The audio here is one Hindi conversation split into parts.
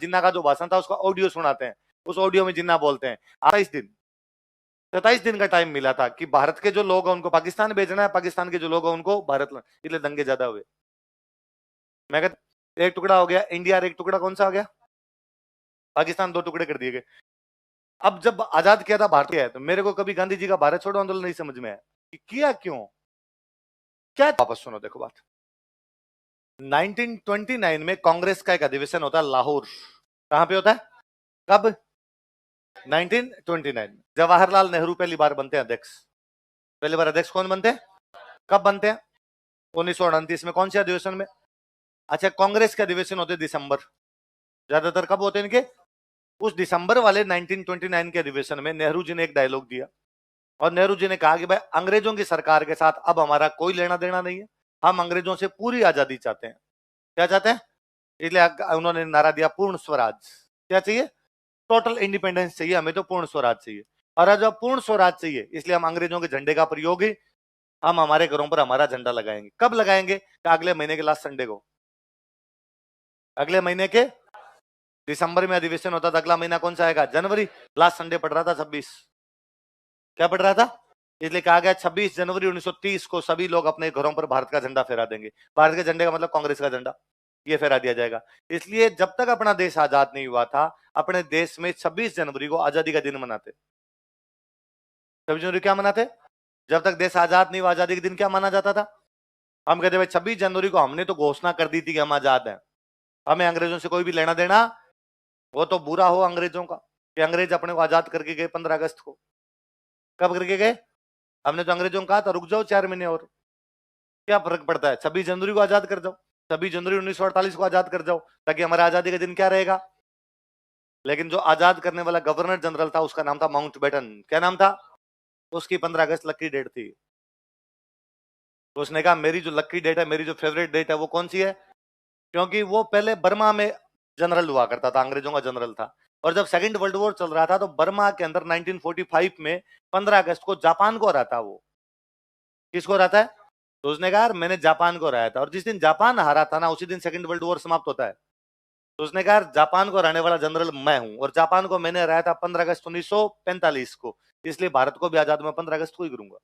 जिन्ना का जो भाषण था उसका ऑडियो सुनाते हैं, उस ऑडियो में जिन्ना बोलते हैं। 27 दिन का टाइम मिला था कि भारत के जो लोग हैं उनको पाकिस्तान भेजना है, पाकिस्तान के जो लोग हैं उनको भारत, इसलिए दंगे ज्यादा हुए। मैं कहता एक टुकड़ा हो गया इंडिया, और एक टुकड़ा कौन सा हो गया पाकिस्तान, 2 टुकड़े कर दिए गए। अब जब आजाद किया था भारत है, तो मेरे को कभी गांधी जी का भारत छोड़ो आंदोलन नहीं समझ में आया कि किया क्यों, क्या। वापस सुनो, देखो बात। 1929 में कांग्रेस का एक अधिवेशन होता है लाहौर। कहां पे होता है, कब, 1929 में। जवाहरलाल नेहरू पहली बार बनते हैं अध्यक्ष। पहली बार अध्यक्ष कौन बनते हैं, कब बनते हैं, 1929 में। कौन से अधिवेशन में, अच्छा कांग्रेस के अधिवेशन होते दिसंबर, ज्यादातर कब होते हैं इनके, उस दिसंबर वाले 1929 के अधिवेशन में नेहरू जी ने एक डायलॉग दिया, और नेहरू जी ने कहा कि भाई अंग्रेजों की सरकार के साथ अब हमारा कोई लेना देना नहीं है, हम अंग्रेजों से पूरी आजादी चाहते हैं। क्या चाहते हैं, इसलिए उन्होंने नारा दिया पूर्ण स्वराज। क्या चाहिए, टोटल इंडिपेंडेंस चाहिए हमें, तो पूर्ण स्वराज चाहिए। और जब पूर्ण स्वराज चाहिए इसलिए हम अंग्रेजों के झंडे का प्रयोग ही, हम हमारे घरों पर हमारा झंडा लगाएंगे। कब लगाएंगे, अगले महीने के लास्ट संडे को, अगले महीने के दिसंबर में अधिवेशन होता था, अगला महीना कौन सा आएगा, जनवरी, लास्ट संडे पड़ रहा था 26, क्या पड़ रहा था, इसलिए कहा गया 26 जनवरी 1930 को सभी लोग अपने घरों पर भारत का झंडा फहरा देंगे। भारत के झंडे का मतलब कांग्रेस का झंडा, ये फहरा दिया जाएगा। इसलिए जब तक अपना देश आजाद नहीं हुआ था, अपने देश में 26 जनवरी को आजादी का दिन मनाते। 26 जनवरी क्या मनाते, जब तक देश आजाद नहीं हुआ आजादी के दिन क्या माना जाता था, हम कहते भाई 26 जनवरी को हमने तो घोषणा कर दी थी कि हम आजाद हैं, हमें अंग्रेजों से कोई भी लेना देना, वो तो बुरा हो अंग्रेजों का कि अंग्रेज अपने को आजाद करके गए 15 अगस्त को। कब करके गए, हमने तो अंग्रेजों को कहा था रुक जाओ 4 महीने और, क्या फर्क पड़ता है, 26 जनवरी को आजाद कर जाओ, 26 जनवरी 1948 को आजाद कर जाओ, ताकि हमारा आजादी का दिन क्या रहेगा। लेकिन जो आजाद करने वाला गवर्नर जनरल था उसका नाम था माउंटबेटन। क्या नाम था, उसकी 15 अगस्त लकी डेट थी। तो उसने कहा मेरी जो लकी डेट है, मेरी जो फेवरेट डेट है वो कौन सी है, क्योंकि वो पहले बर्मा में जनरल हुआ करता था, अंग्रेजों का जनरल था, और जब सेकंड वर्ल्ड वॉर चल रहा था तो बर्मा के अंदर 1945 में 15 अगस्त को जापान को हराता। वो किसको हराता है, तो उसने कहा मैंने जापान को हराया था, और जिस दिन जापान हारा था ना उसी दिन सेकंड वर्ल्ड वॉर समाप्त होता है। तो उसने कहा जापान को हराने वाला जनरल मैं हूं, और जापान को मैंने हराया था 15 अगस्त 1945 को, इसलिए भारत को भी आजाद मैं 15 अगस्त को ही करूंगा।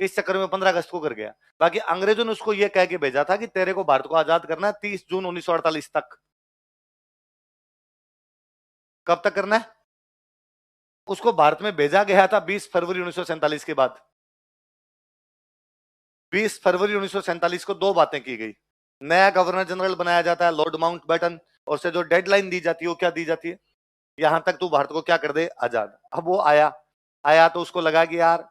इस चक्कर में 15 अगस्त को कर गया। बाकी अंग्रेजों ने उसको यह कह के भेजा था कि तेरे को भारत को आजाद करना है 30 जून 1948 तक। कब तक करना है, उसको भारत में भेजा गया था 20 फरवरी 1947 के बाद। 20 फरवरी 1947 को 2 बातें की गई, नया गवर्नर जनरल बनाया जाता है लॉर्ड माउंटबेटन, और से जो डेडलाइन दी जाती है वो क्या दी जाती है, यहां तक तू भारत को क्या कर दे, आजाद। अब वो आया तो उसको लगा कि यार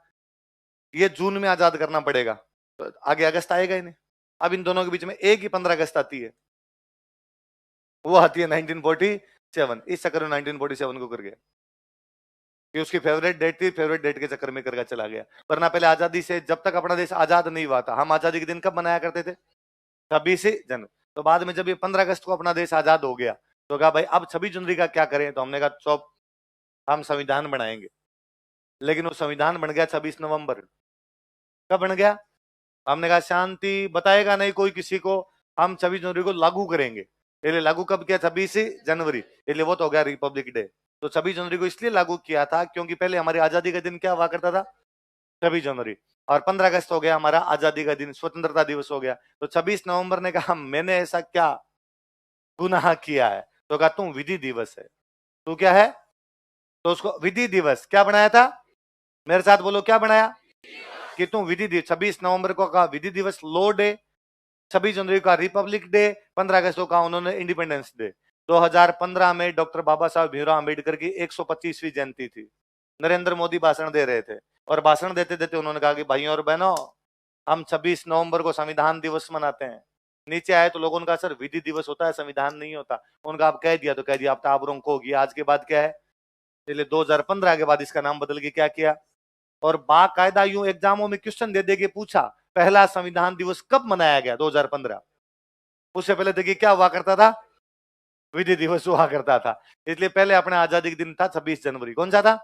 ये जून में आजाद करना पड़ेगा, तो आगे अगस्त आएगा ही नहीं। अब इन दोनों के बीच में एक ही 15 अगस्त आती है, वो आती है 1947। इस चक्कर में 1947 को कर गया कि उसकी फेवरेट डेट थी, फेवरेट डेट के चक्कर में करके चला गया। वरना पहले आजादी से, जब तक अपना देश आजाद नहीं हुआ था, हम आजादी के दिन कब मनाया करते थे, 26 जनवरी। तो बाद में जब ये 15 अगस्त को अपना देश आजाद हो गया तो कहा भाई अब 26 जनवरी का क्या करें, तो हमने कहा चौप हम संविधान बनाएंगे। लेकिन वो संविधान बन गया 26 नवंबर। कब बन गया, हमने कहा शांति बताएगा नहीं कोई किसी को, हम 26 जनवरी को लागू करेंगे। इसलिए लागू कब किया, 26 जनवरी, इसलिए वो तो हो गया रिपब्लिक डे। तो 26 जनवरी को इसलिए लागू किया था क्योंकि पहले हमारी आजादी का दिन क्या हुआ करता था, 26 जनवरी, और 15 अगस्त हो गया हमारा आजादी का दिन, स्वतंत्रता दिवस हो गया। तो 26 नवंबर ने कहा मैंने ऐसा क्या गुनाह किया है, तो कहा तुम विधि दिवस है, तू क्या है, तो उसको विधि दिवस क्या बनाया था, मेरे साथ बोलो क्या बनाया, कि तुम विधि दिवस। 26 नवंबर को कहा विधि दिवस लॉ डे, 26 जनवरी का रिपब्लिक डे, 15 अगस्त को कहा उन्होंने इंडिपेंडेंस डे। 2015 में डॉक्टर बाबा साहब भीमराव अंबेडकर की 125वीं जयंती थी। नरेंद्र मोदी भाषण दे रहे थे, और भाषण देते देते उन्होंने कहा कि भाइयों और बहनों हम 26 नवंबर को संविधान दिवस मनाते हैं। नीचे आए तो लोगों का सर विधि दिवस होता है, संविधान नहीं होता। उनका आप कह दिया तो कह दिया, आप ताबरों को होगी। आज के बाद क्या है, इसलिए 2015 के बाद इसका नाम बदल के क्या किया, और बाकायदा यूं एग्जामों में क्वेश्चन दे दे के पूछा पहला संविधान दिवस कब मनाया गया, 2015। उससे पहले देखिए क्या हुआ करता था, विधि दिवस हुआ करता था। इसलिए पहले अपने आजादी के दिन था 26 जनवरी। कौन सा था,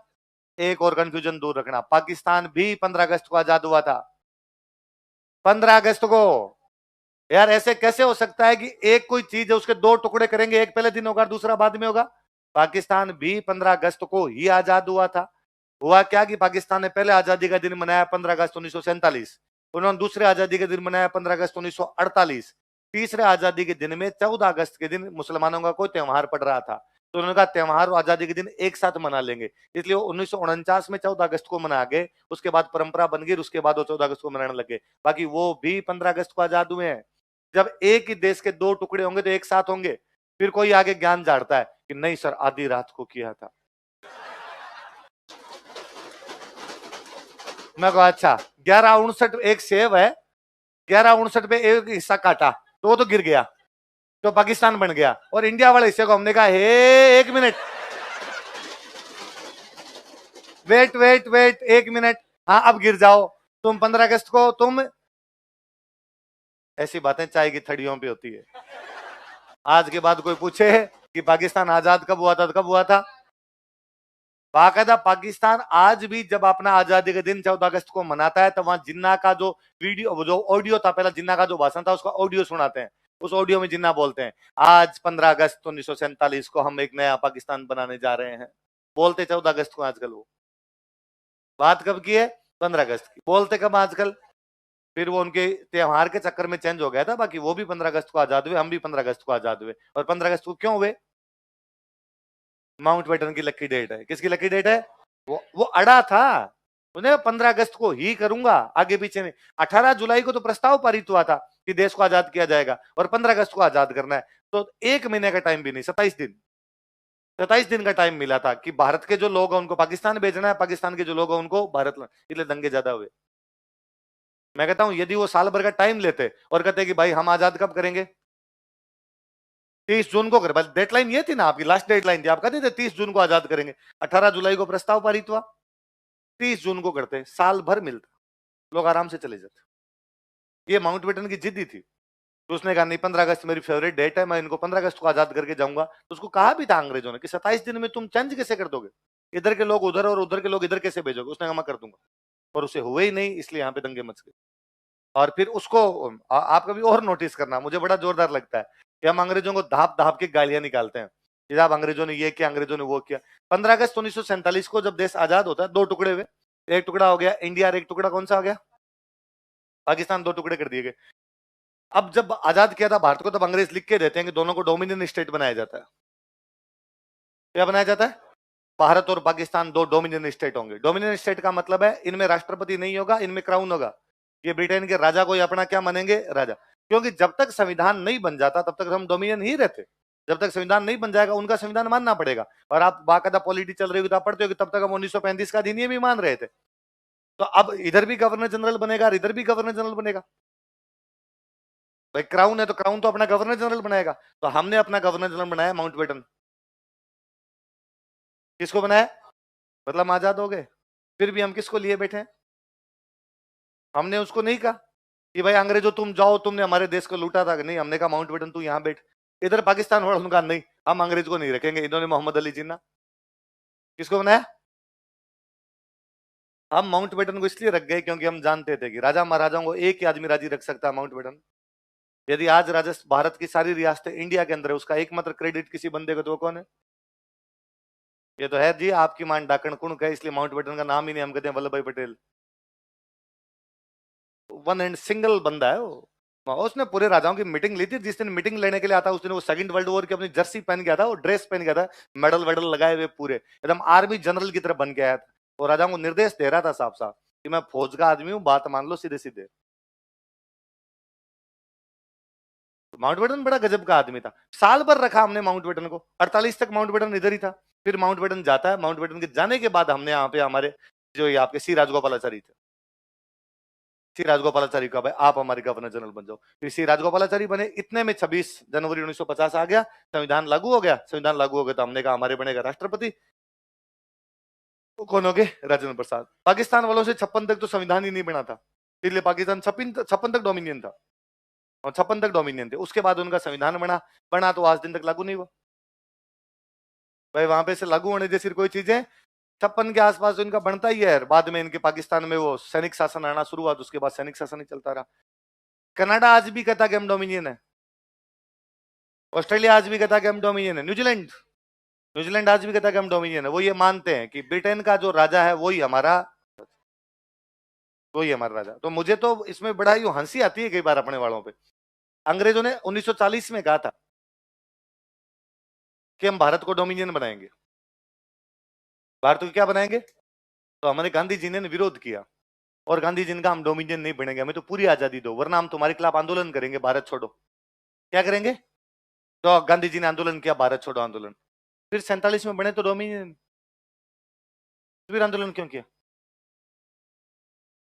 एक और कंफ्यूजन दूर रखना, पाकिस्तान भी 15 अगस्त को आजाद हुआ था, 15 अगस्त को। यार ऐसे कैसे हो सकता है कि एक कोई चीज है उसके दो टुकड़े करेंगे, एक पहले दिन होगा दूसरा बाद में होगा। पाकिस्तान भी 15 अगस्त को ही आजाद हुआ था। हुआ क्या कि पाकिस्तान ने पहले आजादी का दिन मनाया 15 अगस्त 1947, उन्होंने दूसरे आजादी के दिन मनाया 15 अगस्त 1948, तीसरे आजादी के दिन में 14 अगस्त के दिन मुसलमानों का कोई त्योहार पड़ रहा था, तो उन्होंने कहा त्योहार और आजादी के दिन एक साथ मना लेंगे, इसलिए वो 1949 में 14 अगस्त को मना गए। उसके बाद परंपरा बन गई, उसके बाद वो 14 अगस्त को मनाने लगे। बाकी वो भी 15 अगस्त को आजाद हुए हैं। जब एक ही देश के दो टुकड़े होंगे तो एक साथ होंगे। फिर कोई आगे ज्ञान झाड़ता है कि नहीं सर आधी रात को किया था। मैं कहा अच्छा 11:59 एक सेव है, 11:59 पे एक हिस्सा काटा तो वो तो गिर गया, तो पाकिस्तान बन गया। और इंडिया वाले हिस्से को हमने कहा हे एक मिनट, वेट वेट वेट एक मिनट, हाँ अब गिर जाओ। तुम 15 अगस्त को तुम, ऐसी बातें चाय की थड़ियों पे होती है। आज के बाद कोई पूछे कि पाकिस्तान आजाद कब हुआ था तो कब हुआ था, बाकायदा पाकिस्तान आज भी जब अपना आजादी के दिन 14 अगस्त को मनाता है तो वहां जिन्ना का जो वीडियो जो ऑडियो था, पहला जिन्ना का जो भाषण था उसका ऑडियो सुनाते हैं। उस ऑडियो में जिन्ना बोलते हैं आज 15 अगस्त 1947 को हम एक नया पाकिस्तान बनाने जा रहे हैं। बोलते 14 अगस्त को आजकल, वो बात कब की है 15 अगस्त की, बोलते कब आजकल। फिर वो उनके त्योहार के चक्कर में चेंज हो गया था, बाकी वो भी 15 अगस्त को आजाद हुए, हम भी 15 अगस्त को आजाद हुए। और 15 अगस्त को क्यों हुए, माउंटबेटन की लकी डेट है। किसकी लकी डेट है, वो अड़ा था, उन्हें 15 अगस्त को ही करूंगा, आगे पीछे नहीं। 18 जुलाई को तो प्रस्ताव पारित हुआ था कि देश को आजाद किया जाएगा और 15 अगस्त को आजाद करना है, तो एक महीने का टाइम भी नहीं, 27 दिन, 27 दिन का टाइम मिला था कि भारत के जो लोग हैं उनको पाकिस्तान भेजना है, पाकिस्तान के जो लोग हैं उनको भारत, इसलिए दंगे ज्यादा हुए। मैं कहता हूं यदि वो साल भर का टाइम लेते और कहते कि भाई हम आजाद कब करेंगे, 30 जून को कर, डेडलाइन ये थी ना आपकी, लास्ट डेडलाइन थी, आप कहते थे 30 जून को आजाद करेंगे। 18 जुलाई को प्रस्ताव पारित हुआ, 30 जून को करते, साल भर मिलता, लोग आराम से चले जाते। ये माउंटबेटन की जिद्दी थी, तो उसने कहा नहीं 15 अगस्त मेरी फेवरेट डेट है, मैं इनको 15 अगस्त को आजाद करके जाऊंगा। तो उसको कहा भी था अंग्रेजों ने कि 27 दिन में तुम चेंज कैसे कर दोगे, इधर के लोग उधर और उधर के लोग इधर कैसे भेजोगे, उसने कहा मैं कर दूंगा, और उसे हुए ही नहीं, इसलिए यहाँ पे दंगे मच गए। और फिर उसको आप कभी और नोटिस करना, मुझे बड़ा जोरदार लगता है कि हम अंग्रेजों को धाप धाप के गालियां निकालते हैं कि आप अंग्रेजों ने ये किया, अंग्रेजों ने वो किया। 15 अगस्त 1947 को जब देश आजाद होता है, दो टुकड़े हुए, एक टुकड़ा हो गया इंडिया और एक टुकड़ा कौन सा हो गया पाकिस्तान, दो टुकड़े कर दिए गए। अब जब आजाद किया था भारत को, तब अंग्रेज लिख के देते हैं कि दोनों को डोमिनियन स्टेट बनाया जाता है। क्या बनाया जाता है, भारत और पाकिस्तान दो डोमिनियन स्टेट होंगे। डोमिनियन स्टेट का मतलब है इनमें राष्ट्रपति नहीं होगा, इनमें क्राउन होगा। ये ब्रिटेन के राजा को अपना क्या मानेंगे, राजा, क्योंकि जब तक संविधान नहीं बन जाता तब तक हम डोमिनियन ही रहते। जब तक संविधान नहीं बन जाएगा उनका संविधान मानना पड़ेगा। और आप बाकायदा पॉलिटी चल रही होगी तो आप पढ़ते हो कि तब तक हम 1935 का अधिनियम ही मान रहे थे। तो अब इधर भी गवर्नर जनरल बनेगा और इधर भी गवर्नर जनरल बनेगा। भाई क्राउन है तो क्राउन तो अपना गवर्नर जनरल बनाएगा, तो हमने अपना गवर्नर जनरल बनाया माउंटबेटन। किसको बनाया, मतलब हम आजाद हो गए, फिर भी हम किसको लिए बैठे हैं, हमने उसको नहीं कहा कि भाई अंग्रेजों तुम जाओ, तुमने हमारे देश को लूटा था, नहीं, हमने कहा माउंटबेटन तू यहाँ बैठ। इधर पाकिस्तान वालों ने कहा नहीं हम अंग्रेज को नहीं रखेंगे, इन्होंने मोहम्मद अली जिन्ना किसको बनाया, हम माउंटबेटन को इसलिए रख गए क्योंकि हम जानते थे कि राजा महाराजाओं को एक ही आदमी राजी रख सकता है, माउंटबेटन। यदि आज राजस्थान भारत की सारी रियासतें इंडिया के अंदर है, उसका एकमात्र क्रेडिट किसी बंदे को, तो वो कौन है, ये तो है जी आपकी मान डाकण कुणक है, इसलिए माउंटबेटन का नाम ही नहीं, हम कहते हैं वल्लभ भाई पटेल। वन एंड सिंगल बंदा है वो। उसने पूरे राजाओं की मीटिंग ली थी, जिस दिन मीटिंग लेने के लिए आता उस दिन वो सेकंड वर्ल्ड वॉर की अपनी जर्सी पहन गया था, वो ड्रेस पहन गया था, मेडल वेडल लगाए हुए पूरे एकदम आर्मी जनरल की तरह बन के आया था। और राजाओं को निर्देश दे रहा था साफ साफ कि मैं फौज का आदमी हूँ, बात मान लो सीधे सीधे। माउंटबेटन बड़ा गजब का आदमी था। साल भर रखा हमने माउंटबेटन को, 48 तक माउंटबेटन इधर ही था। फिर माउंटबेटन जाता है, माउंटबेटन के जाने के बाद हमने यहाँ पे हमारे जो ये आपके सी राजगोपालाचारी थे, सी राजगोपालाचारी का भाई आप हमारे गवर्नर जनरल बन जाओ। फिर सी राजगोपालाचारी बने, इतने में 26 जनवरी 1950 आ गया, संविधान लागू हो गया। संविधान लागू हो गया तो हमने कहा हमारे बनेगा राष्ट्रपति, वो कौन हो गए, राजेंद्र प्रसाद। पाकिस्तान वालों से 56 तक तो संविधान ही नहीं बना था, इसलिए पाकिस्तान 56 तक डोमिनियन था, और 56 तक डोमिनियन थे। उसके बाद उनका संविधान बना, बना तो आज दिन तक लागू नहीं हुआ। भाई वहां पे से लागू होने जैसी कोई चीजें 56 के आसपास तो इनका बनता ही है। बाद में इनके पाकिस्तान में वो सैनिक शासन आना शुरू हुआ, तो उसके बाद सैनिक शासन ही चलता रहा। कनाडा आज भी कहता कि हम डोमिनियन है, ऑस्ट्रेलिया आज भी कहता कि हम डोमिनियन है, न्यूजीलैंड आज भी कहता कि हम डोमिनियन है। वो ये मानते हैं कि ब्रिटेन का जो राजा है वही हमारा राजा। तो मुझे तो इसमें बड़ा ही हंसी आती है कई बार अपने वालों पे। अंग्रेजों ने 1940 में कहा था कि हम भारत को डोमिनियन बनाएंगे, भारत को क्या बनाएंगे, तो हमारे गांधी जी ने विरोध किया और गांधी जी ने कहा हम डोमिनियन नहीं बनेंगे, हमें तो पूरी आजादी दो, वरना हम तुम्हारे खिलाफ आंदोलन करेंगे, भारत छोड़ो। क्या करेंगे? तो गांधी जी ने आंदोलन किया, भारत छोड़ो आंदोलन। फिर 47 में बने तो डोमिनियन, फिर आंदोलन क्यों किया?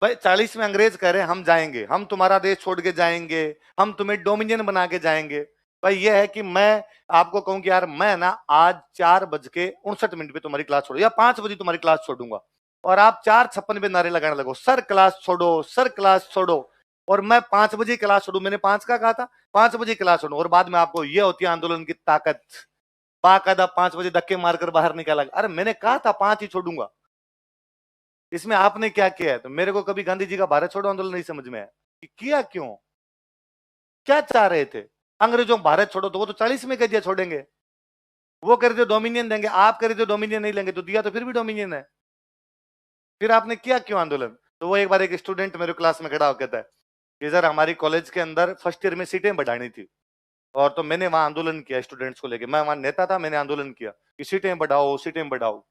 भाई 40 में अंग्रेज कह रहे हैं हम जाएंगे, हम तुम्हारा देश छोड़ के जाएंगे, हम तुम्हें डोमिनियन बना के जाएंगे। भाई ये है कि मैं आपको कहूं कि यार मैं ना आज 4:59 पे तुम्हारी क्लास छोड़ू या 5 बजे तुम्हारी क्लास छोड़ूंगा, और आप 4:56 पे नारे लगाने लगो सर क्लास छोड़ो, सर क्लास छोड़ो, और मैं 5 बजे क्लास छोड़ू, मैंने 5 का कहा था, 5 बजे क्लास छोड़ू, और बाद में आपको ये होती है आंदोलन की ताकत, बाकायदा 5 बजे धक्के मारकर बाहर निकाला। अरे मैंने कहा था 5 ही छोड़ूंगा, इसमें आपने क्या किया है? तो मेरे को कभी गांधी जी का भारत छोड़ो आंदोलन नहीं समझ में आया कि किया क्यों, क्या चाह रहे थे? अंग्रेजों भारत छोड़ो, तो वो तो 40 में कह दिया छोड़ेंगे, वो कह रहे थे डोमिनियन देंगे, आप कह रहे थे डोमिनियन नहीं लेंगे, तो दिया तो फिर भी डोमिनियन है, फिर आपने किया क्यों आंदोलन? तो वो एक बार एक स्टूडेंट मेरे क्लास में खड़ा होकर कहता है कि सर हमारी कॉलेज के अंदर फर्स्ट ईयर में सीटें बढ़ानी थी, और तो मैंने वहां आंदोलन किया स्टूडेंट्स को लेकर, मैं वहां नेता था, मैंने आंदोलन किया कि सीटें बढ़ाओ, सीटें बढ़ाओ।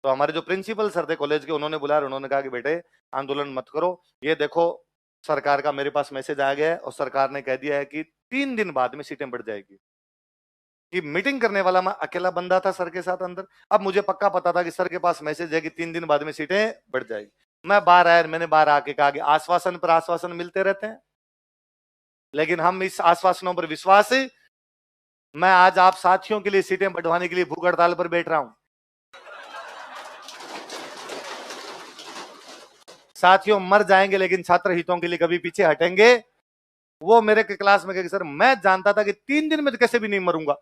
तो हमारे जो प्रिंसिपल सर थे कॉलेज के, उन्होंने बुलाया, उन्होंने कहा कि बेटे आंदोलन मत करो, ये देखो सरकार का मेरे पास मैसेज आ गया है और सरकार ने कह दिया है कि 3 दिन बाद में सीटें बढ़ जाएगी। कि मीटिंग करने वाला मैं अकेला बंदा था सर के साथ अंदर। अब मुझे पक्का पता था कि सर के पास मैसेज है कि 3 दिन बाद में सीटें बढ़ जाएगी। मैं बाहर आया, मैंने बाहर आके कहा कि आश्वासन पर आश्वासन मिलते रहते हैं, लेकिन हम इस आश्वासनों पर विश्वास, मैं आज आप साथियों के लिए सीटें बढ़वाने के लिए भूख हड़ताल पर बैठ रहा हूं। साथियों मर जाएंगे लेकिन छात्र हितों के लिए कभी पीछे हटेंगे। वो मेरे के क्लास में कहे सर मैं जानता था कि 3 दिन में तो कैसे भी नहीं मरूंगा,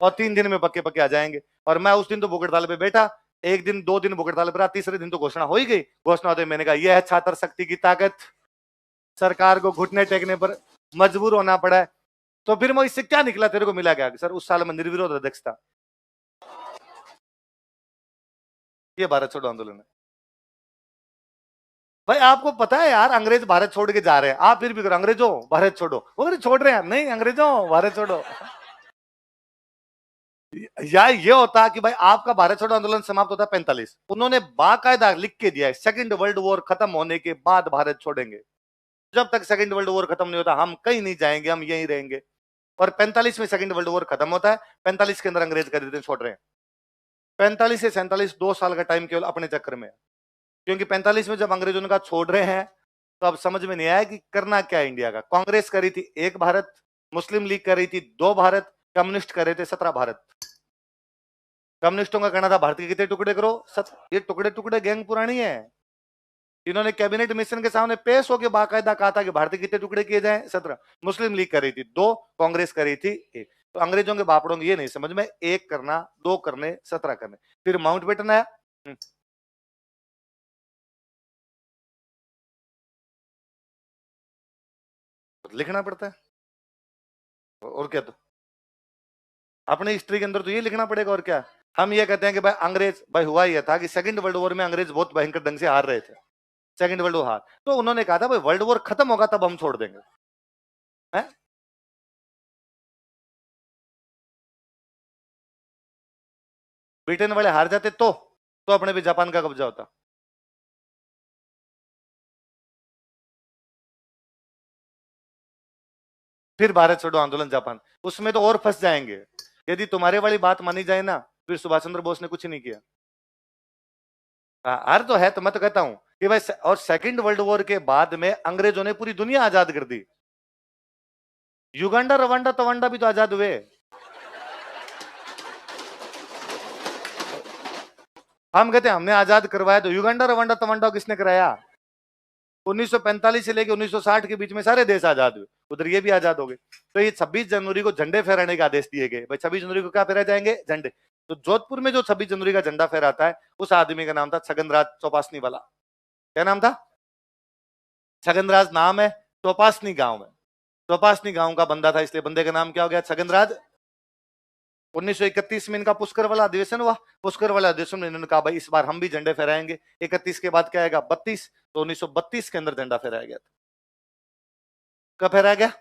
और 3 दिन में पक्के पक्के आ जाएंगे, और मैं उस दिन तो भूख हड़ताल पे बैठा, एक दिन 2 दिन भूख हड़ताल पर, तीसरे दिन तो घोषणा हो ही गई। घोषणा होते मैंने कहा यह है छात्र शक्ति की ताकत, सरकार को घुटने टेकने पर मजबूर होना पड़ा है। तो फिर मैं इससे क्या निकला, तेरे को मिला क्या? सर उस साल मैं निर्विरोध अध्यक्ष था। ये भारत छोड़ो आंदोलन है। भाई आपको पता है यार अंग्रेज भारत छोड़ के जा रहे हैं, आप फिर भी करो अंग्रेजों भारत छोड़ो, वो छोड़ रहे हैं, नहीं अंग्रेजों भारत छोड़ो। या ये होता कि भाई आपका भारत छोड़ो आंदोलन समाप्त होता है 45, उन्होंने बाकायदा लिख के दिया है सेकंड वर्ल्ड वॉर खत्म होने के बाद भारत छोड़ेंगे, जब तक सेकंड वर्ल्ड वॉर खत्म नहीं होता हम कहीं नहीं जाएंगे, हम यहीं रहेंगे। और 45 में सेकंड वर्ल्ड वॉर खत्म होता है, 45 के अंदर अंग्रेज कर देते छोड़ रहे हैं। 45 से 47 2 साल का टाइम केवल अपने चक्कर में है, क्योंकि 45 में जब अंग्रेजों ने कहा छोड़ रहे हैं, तो अब समझ में नहीं आया कि करना क्या है इंडिया का। कांग्रेस कर रही थी 1 भारत, मुस्लिम लीग कर रही थी 2 भारत, कम्युनिस्ट कर रहे थे 17 भारत। कम्युनिस्टों का कहना था भारत के कितने टुकड़े करो, ये टुकड़े टुकड़े गैंग पुरानी है। इन्होंने कैबिनेट मिशन के सामने पेश होकर बाकायदा कहा था कि भारत के कितने टुकड़े किए जाएं, 17। मुस्लिम लीग कर रही थी 2, कांग्रेस कर रही थी 1। तो अंग्रेजों के बापड़ों को ये नहीं समझ में, 1 करना, 2 करने, 17 करने। फिर माउंटबेटन आया, लिखना पड़ता है, और क्या? तो अपने हिस्ट्री के अंदर तो ये लिखना पड़ेगा, और क्या। हम ये कहते हैं कि भाई अंग्रेज, भाई हुआ यह था कि सेकंड वर्ल्ड वॉर में अंग्रेज बहुत भयंकर ढंग से हार रहे थे, सेकंड वर्ल्ड वॉर हार, तो उन्होंने कहा था भाई वर्ल्ड वॉर खत्म होगा तब हम छोड़ देंगे, है? ब्रिटेन वाले हार जाते तो अपने भी जापान का कब्जा होता। फिर भारत छोड़ो आंदोलन जापान, उसमें तो और फंस जाएंगे। यदि तुम्हारे वाली बात मानी जाए ना, फिर सुभाष चंद्र बोस ने कुछ नहीं किया। हार तो है, तो मैं तो कहता हूं कि भाई, और सेकंड वर्ल्ड वॉर के बाद में अंग्रेजों ने पूरी दुनिया आजाद कर दी। युगांडा रवांडा तवांडा भी तो आजाद हुए। हम कहते हैं हमने आजाद करवाया, तो युगांडा रवांडा तवांडा किसने कराया? 1945 से लेकर 1960 के बीच में सारे देश आजाद हुए, उधर ये भी आजाद हो गए। तो ये 26 जनवरी को झंडे फहराने के आदेश दिए गए। भाई 26 जनवरी को क्या फहराए जाएंगे? झंडे। तो जोधपुर में जो 26 जनवरी का झंडा फहराता है, उस आदमी का नाम था छगनराज चौपासनी वाला। क्या नाम था? छगनराज नाम है, चौपासनी गांव में। स्वपासनी गांव का बंदा था, इसलिए बंदे का नाम क्या हो गया? छगनराज। 1931 में इनका पुष्कर वाला अधिवेशन हुआ। पुष्कर वाला अधिवेशन में इन्होंने कहा भाई इस बार हम भी झंडे फहराएंगे। 31 के बाद क्या आएगा? 32। तो 1932 के अंदर झंडा फहराया गया था। कब फहराया गया?